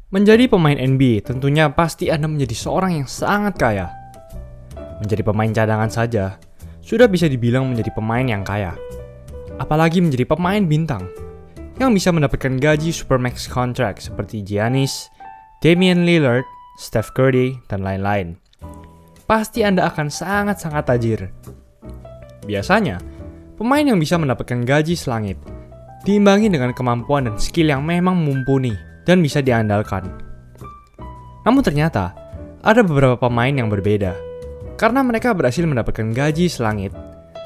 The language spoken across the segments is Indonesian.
Menjadi pemain NBA tentunya pasti Anda menjadi seorang yang sangat kaya. Menjadi pemain cadangan saja sudah bisa dibilang menjadi pemain yang kaya. Apalagi menjadi pemain bintang yang bisa mendapatkan gaji supermax contract seperti Giannis, Damian Lillard, Steph Curry, dan lain-lain. Pasti Anda akan sangat-sangat tajir. Biasanya, pemain yang bisa mendapatkan gaji selangit diimbangi dengan kemampuan dan skill yang memang mumpuni dan bisa diandalkan. Namun ternyata, ada beberapa pemain yang berbeda. Karena mereka berhasil mendapatkan gaji selangit,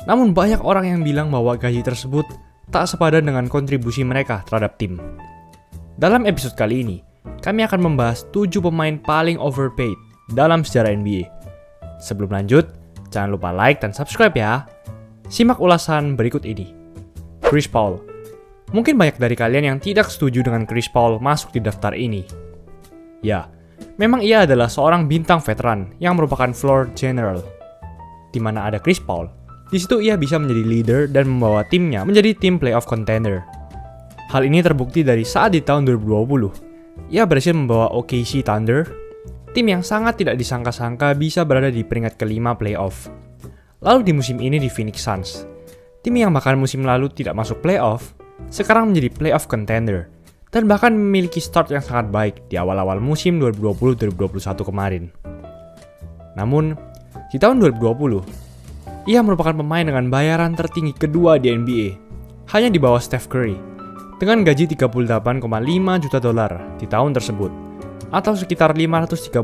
namun banyak orang yang bilang bahwa gaji tersebut tak sepadan dengan kontribusi mereka terhadap tim. Dalam episode kali ini, kami akan membahas 7 pemain paling overpaid dalam sejarah NBA. Sebelum lanjut, jangan lupa like dan subscribe ya. Simak ulasan berikut ini. Chris Paul. Mungkin banyak dari kalian yang tidak setuju dengan Chris Paul masuk di daftar ini. Ya, memang ia adalah seorang bintang veteran yang merupakan floor general. Di mana ada Chris Paul, di situ ia bisa menjadi leader dan membawa timnya menjadi tim playoff contender. Hal ini terbukti dari saat di tahun 2020, ia berhasil membawa OKC Thunder, tim yang sangat tidak disangka-sangka bisa berada di peringkat kelima playoff. Lalu di musim ini di Phoenix Suns, tim yang bahkan musim lalu tidak masuk playoff, sekarang menjadi playoff contender, dan bahkan memiliki start yang sangat baik di awal-awal musim 2020-2021 kemarin. Namun, di tahun 2020, ia merupakan pemain dengan bayaran tertinggi kedua di NBA, hanya di bawah Steph Curry, dengan gaji $38,5 juta di tahun tersebut, atau sekitar 538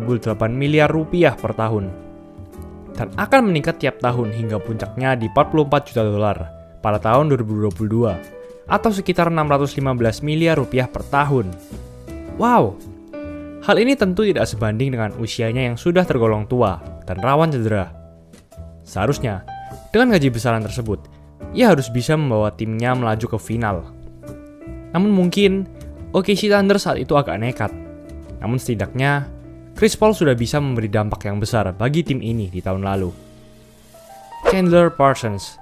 miliar rupiah per tahun, dan akan meningkat tiap tahun hingga puncaknya di $44 juta pada tahun 2022, atau sekitar 615 miliar rupiah per tahun. Wow! Hal ini tentu tidak sebanding dengan usianya yang sudah tergolong tua dan rawan cedera. Seharusnya, dengan gaji besaran tersebut, ia harus bisa membawa timnya melaju ke final. Namun mungkin, OKC Thunder saat itu agak nekat. Namun setidaknya, Chris Paul sudah bisa memberi dampak yang besar bagi tim ini di tahun lalu. Chandler Parsons.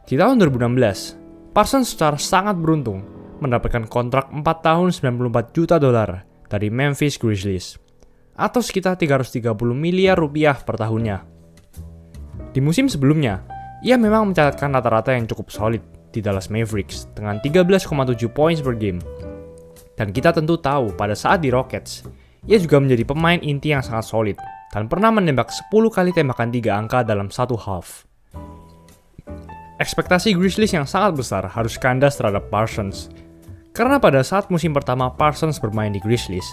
Di tahun 2016, Parsons secara sangat beruntung mendapatkan kontrak 4 tahun $94 juta dari Memphis Grizzlies, atau sekitar 330 miliar rupiah per tahunnya. Di musim sebelumnya, ia memang mencatatkan rata-rata yang cukup solid di Dallas Mavericks dengan 13,7 points per game. Dan kita tentu tahu pada saat di Rockets, ia juga menjadi pemain inti yang sangat solid dan pernah menembak 10 kali tembakan 3 angka dalam satu half. Ekspektasi Grizzlies yang sangat besar harus kandas terhadap Parsons. Karena pada saat musim pertama Parsons bermain di Grizzlies,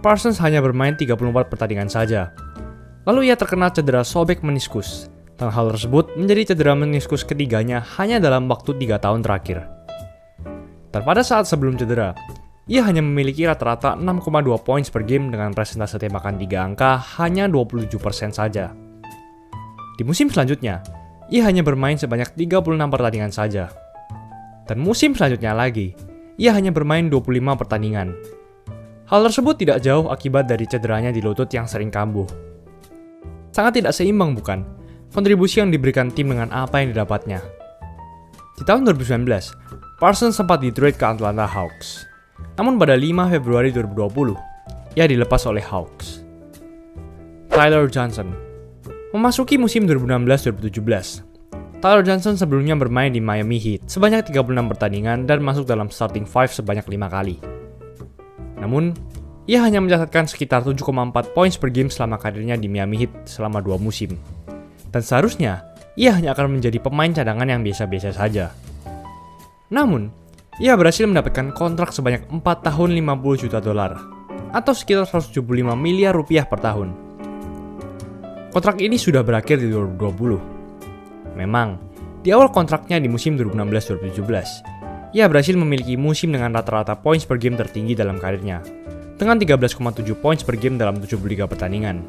Parsons hanya bermain 34 pertandingan saja. Lalu ia terkena cedera sobek meniskus, dan hal tersebut menjadi cedera meniskus ketiganya hanya dalam waktu 3 tahun terakhir. Dan pada saat sebelum cedera, ia hanya memiliki rata-rata 6,2 points per game dengan persentase tembakan 3 angka hanya 27% saja. Di musim selanjutnya, ia hanya bermain sebanyak 36 pertandingan saja. Dan musim selanjutnya lagi, ia hanya bermain 25 pertandingan. Hal tersebut tidak jauh akibat dari cederanya di lutut yang sering kambuh. Sangat tidak seimbang bukan? Kontribusi yang diberikan tim dengan apa yang didapatnya. Di tahun 2019, Parsons sempat di-trade ke Atlanta Hawks. Namun pada 5 Februari 2020, ia dilepas oleh Hawks. Tyler Johnson. Memasuki musim 2016-2017, Tyler Johnson sebelumnya bermain di Miami Heat sebanyak 36 pertandingan dan masuk dalam starting 5 sebanyak 5 kali. Namun, ia hanya mencatatkan sekitar 7,4 points per game selama karirnya di Miami Heat selama 2 musim. Dan seharusnya, ia hanya akan menjadi pemain cadangan yang biasa-biasa saja. Namun, ia berhasil mendapatkan kontrak sebanyak 4 tahun $50 juta, atau sekitar 175 miliar rupiah per tahun. Kontrak ini sudah berakhir di 2020. Memang, di awal kontraknya di musim 2016-2017, ia berhasil memiliki musim dengan rata-rata points per game tertinggi dalam karirnya, dengan 13,7 points per game dalam 73 pertandingan.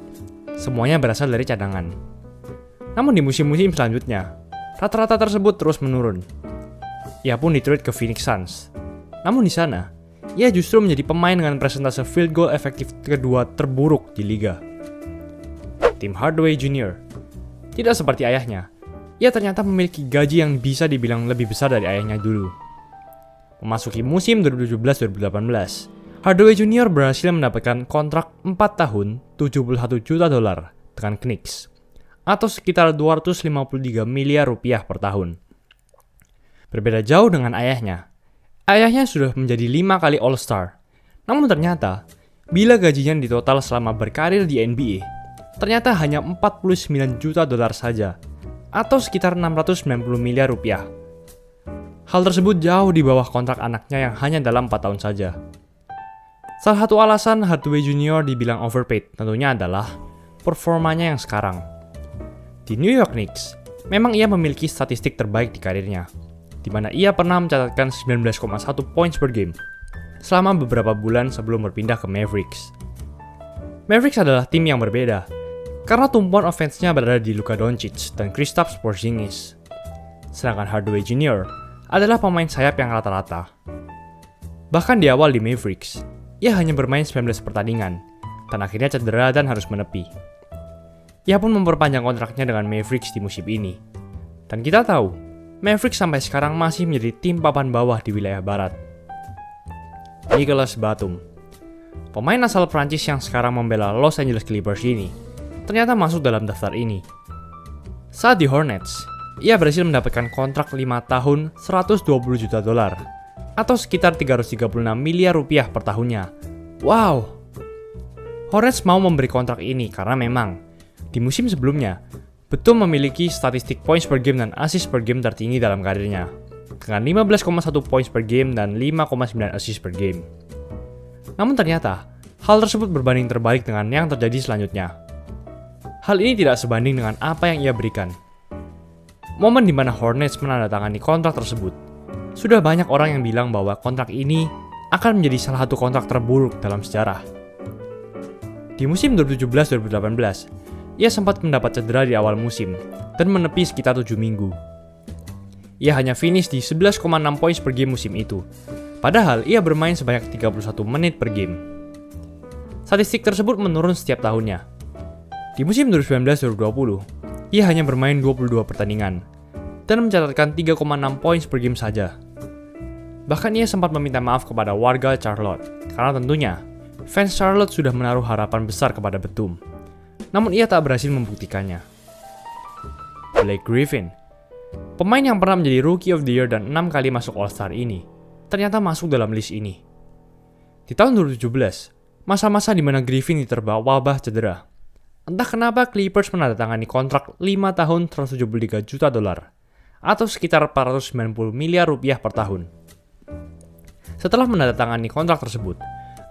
Semuanya berasal dari cadangan. Namun di musim-musim selanjutnya, rata-rata tersebut terus menurun. Ia pun di-trade ke Phoenix Suns. Namun di sana, ia justru menjadi pemain dengan persentase field goal efektif kedua terburuk di liga. Tim Hardaway Jr. Tidak seperti ayahnya, ia ternyata memiliki gaji yang bisa dibilang lebih besar dari ayahnya dulu. Memasuki musim 2017-2018, Hardaway Jr. berhasil mendapatkan kontrak 4 tahun $71 juta dengan Knicks, atau sekitar 253 miliar rupiah per tahun. Berbeda jauh dengan ayahnya. Ayahnya sudah menjadi 5 kali All-Star. Namun ternyata, bila gajinya ditotal selama berkarir di NBA, ternyata hanya $49 juta saja, atau sekitar 690 miliar rupiah. Hal tersebut jauh di bawah kontrak anaknya yang hanya dalam 4 tahun saja. Salah satu alasan Hardaway Jr. dibilang overpaid tentunya adalah performanya yang sekarang. Di New York Knicks, memang ia memiliki statistik terbaik di karirnya, di mana ia pernah mencatatkan 19,1 points per game selama beberapa bulan sebelum berpindah ke Mavericks. Mavericks adalah tim yang berbeda, karena tumpuan offense-nya berada di Luka Doncic dan Kristaps Porzingis. Sedangkan Hardaway Jr. adalah pemain sayap yang rata-rata. Bahkan di awal di Mavericks, ia hanya bermain 19 pertandingan, dan akhirnya cedera dan harus menepi. Ia pun memperpanjang kontraknya dengan Mavericks di musim ini. Dan kita tahu, Mavericks sampai sekarang masih menjadi tim papan bawah di wilayah barat. Nicolas Batum, pemain asal Prancis yang sekarang membela Los Angeles Clippers ini, ternyata masuk dalam daftar ini. Saat di Hornets, ia berhasil mendapatkan kontrak 5 tahun $120 juta, atau sekitar 336 miliar rupiah per tahunnya. Wow! Hornets mau memberi kontrak ini karena memang, di musim sebelumnya, Batum memiliki statistik points per game dan assist per game tertinggi dalam karirnya, dengan 15,1 points per game dan 5,9 assist per game. Namun ternyata, hal tersebut berbanding terbalik dengan yang terjadi selanjutnya. Hal ini tidak sebanding dengan apa yang ia berikan. Momen di mana Hornets menandatangani kontrak tersebut, sudah banyak orang yang bilang bahwa kontrak ini akan menjadi salah satu kontrak terburuk dalam sejarah. Di musim 2017-2018, ia sempat mendapat cedera di awal musim dan menepi sekitar 7 minggu. Ia hanya finish di 11,6 points per game musim itu, padahal ia bermain sebanyak 31 menit per game. Statistik tersebut menurun setiap tahunnya. Di musim 2019-2020, ia hanya bermain 22 pertandingan dan mencatatkan 3,6 points per game saja. Bahkan ia sempat meminta maaf kepada warga Charlotte, karena tentunya fans Charlotte sudah menaruh harapan besar kepada Batum. Namun ia tak berhasil membuktikannya. Blake Griffin, pemain yang pernah menjadi Rookie of the Year dan 6 kali masuk All-Star ini, ternyata masuk dalam list ini. Di tahun 2017, masa-masa di mana Griffin diterpa wabah cedera. Entah kenapa Clippers menandatangani kontrak 5 tahun $173 juta, atau sekitar 490 miliar rupiah per tahun. Setelah menandatangani kontrak tersebut,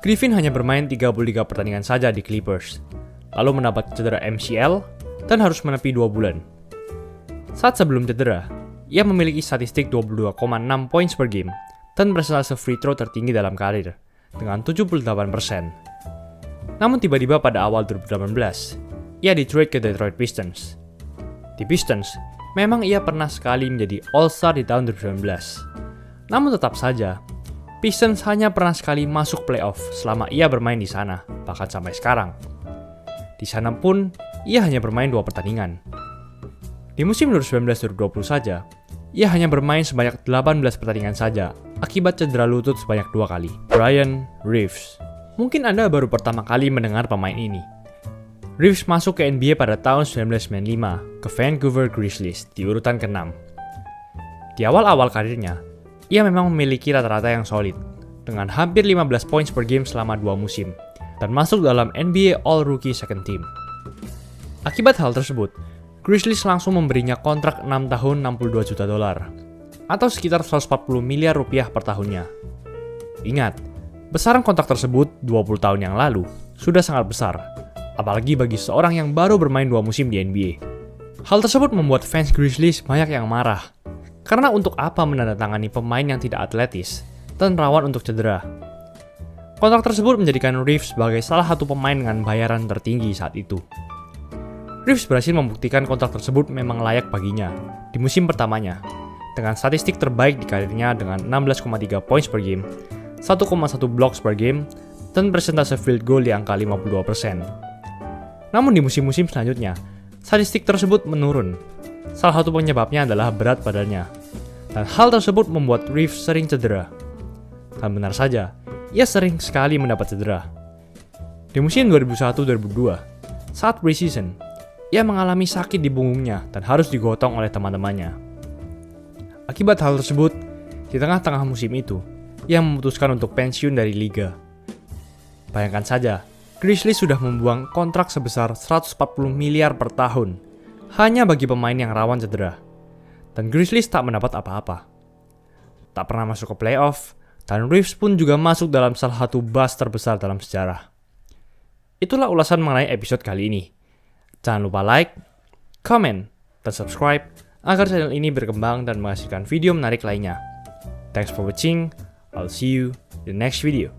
Griffin hanya bermain 33 pertandingan saja di Clippers, lalu mendapat cedera MCL dan harus menepi 2 bulan. Saat sebelum cedera, ia memiliki statistik 22,6 points per game dan persentase free throw tertinggi dalam karir, dengan 78%. Namun tiba-tiba pada awal 2018, ia di-trade ke Detroit Pistons. Di Pistons, memang ia pernah sekali menjadi All-Star di tahun 2019. Namun tetap saja, Pistons hanya pernah sekali masuk playoff selama ia bermain di sana, bahkan sampai sekarang. Di sana pun, ia hanya bermain 2 pertandingan. Di musim 2019-2020 saja, ia hanya bermain sebanyak 18 pertandingan saja, akibat cedera lutut sebanyak 2 kali. Ryan Reeves. Mungkin Anda baru pertama kali mendengar pemain ini. Reeves masuk ke NBA pada tahun 1995 ke Vancouver Grizzlies di urutan ke-6. Di awal-awal karirnya, ia memang memiliki rata-rata yang solid, dengan hampir 15 points per game selama 2 musim, dan masuk dalam NBA All-Rookie Second Team. Akibat hal tersebut, Grizzlies langsung memberinya kontrak 6 tahun $62 juta, atau sekitar 140 miliar rupiah per tahunnya. Ingat, besaran kontrak tersebut 20 tahun yang lalu sudah sangat besar, apalagi bagi seorang yang baru bermain 2 musim di NBA. Hal tersebut membuat fans Grizzlies banyak yang marah, karena untuk apa menandatangani pemain yang tidak atletis dan rawan untuk cedera. Kontrak tersebut menjadikan Reeves sebagai salah satu pemain dengan bayaran tertinggi saat itu. Reeves berhasil membuktikan kontrak tersebut memang layak baginya di musim pertamanya, dengan statistik terbaik di karirnya dengan 16,3 points per game, 1,1 blocks per game, dan persentase field goal di angka 52%. Namun di musim-musim selanjutnya, statistik tersebut menurun. Salah satu penyebabnya adalah berat badannya, dan hal tersebut membuat Reeves sering cedera. Dan benar saja, ia sering sekali mendapat cedera. Di musim 2001-2002, saat preseason, ia mengalami sakit di punggungnya dan harus digotong oleh teman-temannya. Akibat hal tersebut, di tengah-tengah musim itu, ia memutuskan untuk pensiun dari liga. Bayangkan saja, Grizzlies sudah membuang kontrak sebesar 140 miliar per tahun hanya bagi pemain yang rawan cedera. Dan Grizzlies tak mendapat apa-apa. Tak pernah masuk ke playoff, dan Reeves pun juga masuk dalam salah satu bust terbesar dalam sejarah. Itulah ulasan mengenai episode kali ini. Jangan lupa like, comment, dan subscribe agar channel ini berkembang dan menghasilkan video menarik lainnya. Thanks for watching. I'll see you in the next video.